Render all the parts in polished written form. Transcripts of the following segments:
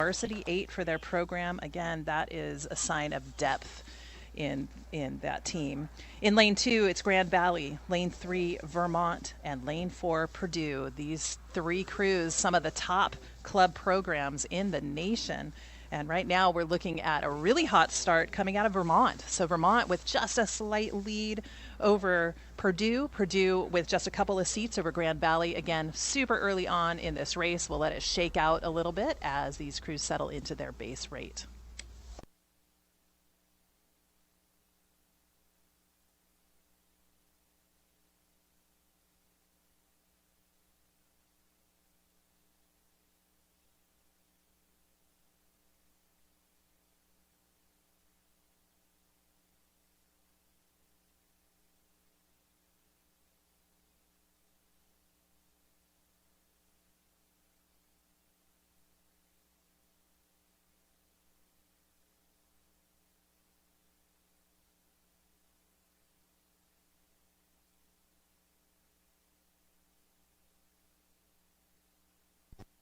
Varsity 8 for their program. Again, that is a sign of depth in that team. In lane 2, it's Grand Valley, lane 3, Vermont, and lane 4, Purdue. These three crews, some of the top club programs in the nation. And right now we're looking at a really hot start coming out of Vermont. So Vermont with just a slight lead over Purdue. Purdue with just a couple of seats over Grand Valley. Again, super early on in this race. We'll let it shake out a little bit as these crews settle into their base rate.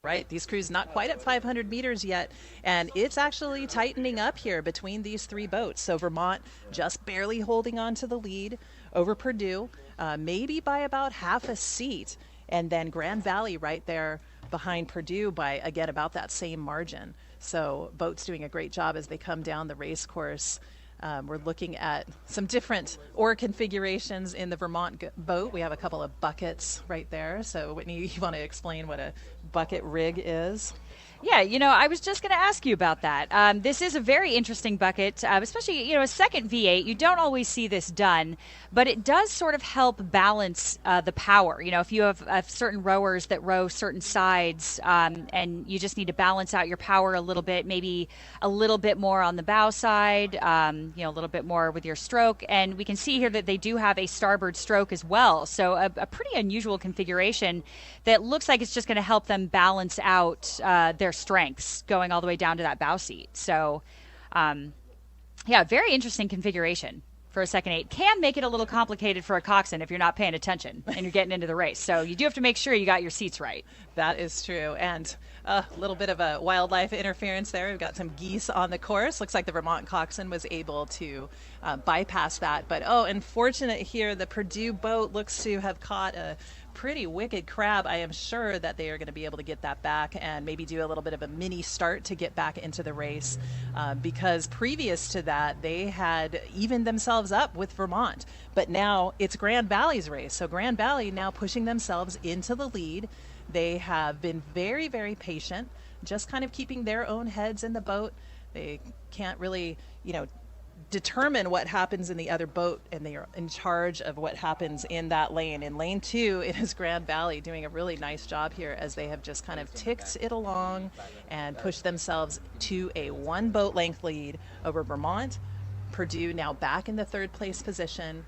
Right, these crews not quite at 500 meters yet, and it's actually tightening up here between these three boats. So Vermont just barely holding on to the lead over Purdue, maybe by about half a seat, and then Grand Valley right there behind Purdue by, again, about that same margin. So boats doing a great job as they come down the race course. We're looking at some different oar configurations in the Vermont boat. We have a couple of buckets right there. So Whitney, you want to explain what a bucket rig is? Yeah, I was just going to ask you about that. This is a very interesting bucket, especially, a second V8. You don't always see this done, but it does sort of help balance the power. If you have certain rowers that row certain sides and you just need to balance out your power a little bit, maybe a little bit more on the bow side, a little bit more with your stroke. And we can see here that they do have a starboard stroke as well. So a pretty unusual configuration that looks like it's just going to help them balance out their strengths going all the way down to that bow seat. So, very interesting configuration for a second 8. Can make it a little complicated for a coxswain if you're not paying attention and you're getting into the race. So you do have to make sure you got your seats right. That is true. And a little bit of a wildlife interference there. We've got some geese on the course. Looks like the Vermont coxswain was able to bypass that. But, unfortunate here, the Purdue boat looks to have caught a pretty wicked crab. I am sure that they are going to be able to get that back and maybe do a little bit of a mini start to get back into the race because previous to that they had evened themselves up with Vermont, but now it's Grand Valley's race. So Grand Valley now pushing themselves into the lead. They have been very, very patient, just kind of keeping their own heads in the boat. They can't really, determine what happens in the other boat, and they are in charge of what happens in that lane. In lane 2, it is Grand Valley doing a really nice job here as they have just kind of ticked it along and pushed themselves to a 1 boat length lead over Vermont. Purdue now back in the 3rd place position.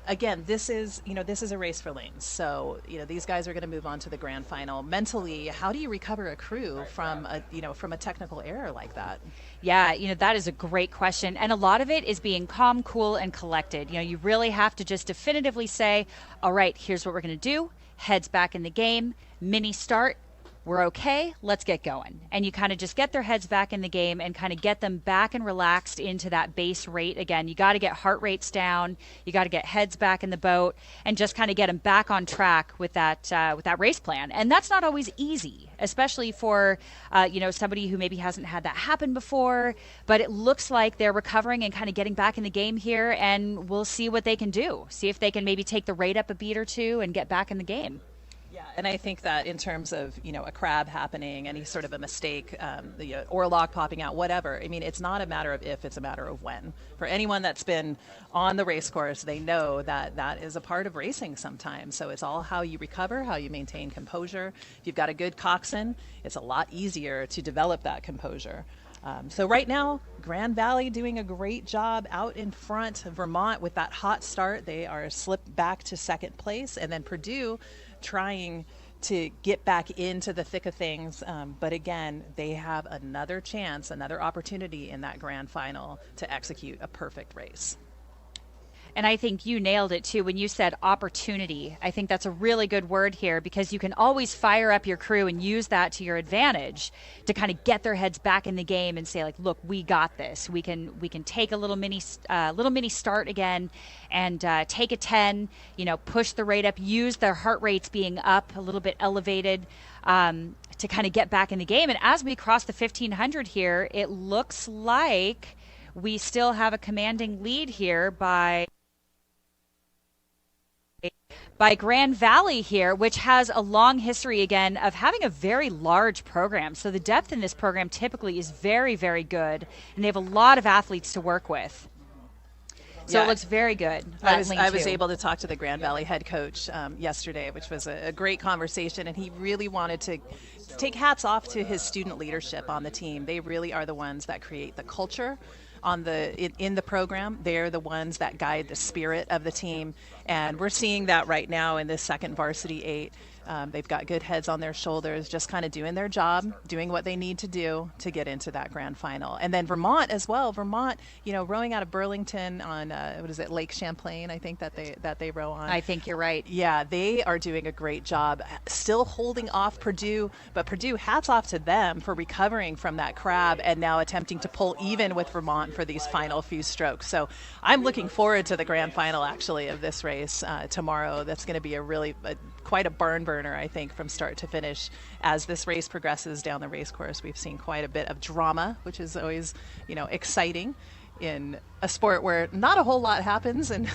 Again, this is a race for lanes. So, these guys are going to move on to the grand final. Mentally, how do you recover a crew from a technical error like that? Yeah, that is a great question. And a lot of it is being calm, cool, and collected. You really have to just definitively say, all right, here's what we're going to do. Heads back in the game, mini start. We're okay, let's get going. And you kind of just get their heads back in the game and kind of get them back and relaxed into that base rate. Again, you got to get heart rates down, you got to get heads back in the boat, and just kind of get them back on track with that race plan. And that's not always easy, especially for somebody who maybe hasn't had that happen before. But it looks like they're recovering and kind of getting back in the game here, and we'll see what they can do. See if they can maybe take the rate up a beat or two and get back in the game. Yeah, and I think that in terms of, a crab happening, any sort of a mistake, the oar lock popping out, whatever, it's not a matter of if, it's a matter of when. For anyone that's been on the race course, they know that that is a part of racing sometimes. So it's all how you recover, how you maintain composure. If you've got a good coxswain, it's a lot easier to develop that composure. So right now, Grand Valley doing a great job out in front. Vermont with that hot start, they are slipped back to 2nd place, and then Purdue trying to get back into the thick of things. But again, they have another chance, another opportunity in that grand final to execute a perfect race. And I think you nailed it too when you said opportunity. I think that's a really good word here because you can always fire up your crew and use that to your advantage to kind of get their heads back in the game and say, like, look, we got this. We can take a little mini start again and take a 10, push the rate up, use their heart rates being up a little bit elevated to kind of get back in the game. And as we cross the 1500 here, it looks like we still have a commanding lead here by Grand Valley here, which has a long history, again, of having a very large program. So the depth in this program typically is very, very good, and they have a lot of athletes to work with. So Yeah. it looks very good. I was able to talk to the Grand Valley head coach yesterday, which was a great conversation, and he really wanted to take hats off to his student leadership on the team. They really are the ones that create the culture in the program. They're the ones that guide the spirit of the team, and we're seeing that right now in this second Varsity 8. They've got good heads on their shoulders, just kind of doing their job, doing what they need to do to get into that grand final. And then Vermont as well. Vermont, rowing out of Burlington on Lake Champlain, I think that they row on. I think you're right. Yeah, they are doing a great job, still holding off Purdue, but Purdue, hats off to them for recovering from that crab and now attempting to pull even with Vermont for these final few strokes. So I'm looking forward to the grand final, actually, of this race tomorrow. That's going to be quite a barn burner, I think, from start to finish. As this race progresses down the race course, we've seen quite a bit of drama, which is always, exciting in a sport where not a whole lot happens in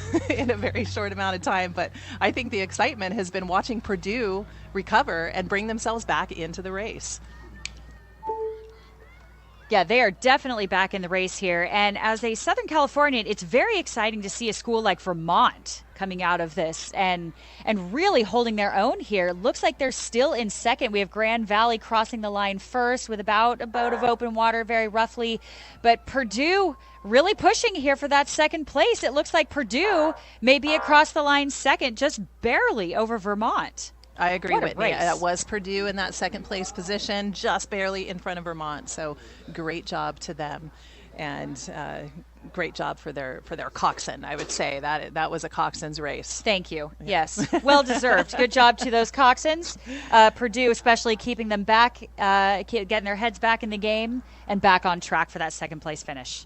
a very short amount of time. But I think the excitement has been watching Purdue recover and bring themselves back into the race. Yeah, they are definitely back in the race here. And as a Southern Californian, it's very exciting to see a school like Vermont coming out of this and really holding their own here. Looks like they're still in second. We have Grand Valley crossing the line first with about a boat of open water, very roughly. But Purdue really pushing here for that second place. It looks like Purdue may be across the line second, just barely over Vermont. I agree, What a Whitney. race. That was Purdue in that second place position, just barely in front of Vermont. So great job to them, and great job for their coxswain. I would say that was a coxswain's race. Thank you. Yes, well deserved. Good job to those coxswains. Purdue, especially keeping them back, getting their heads back in the game and back on track for that second place finish.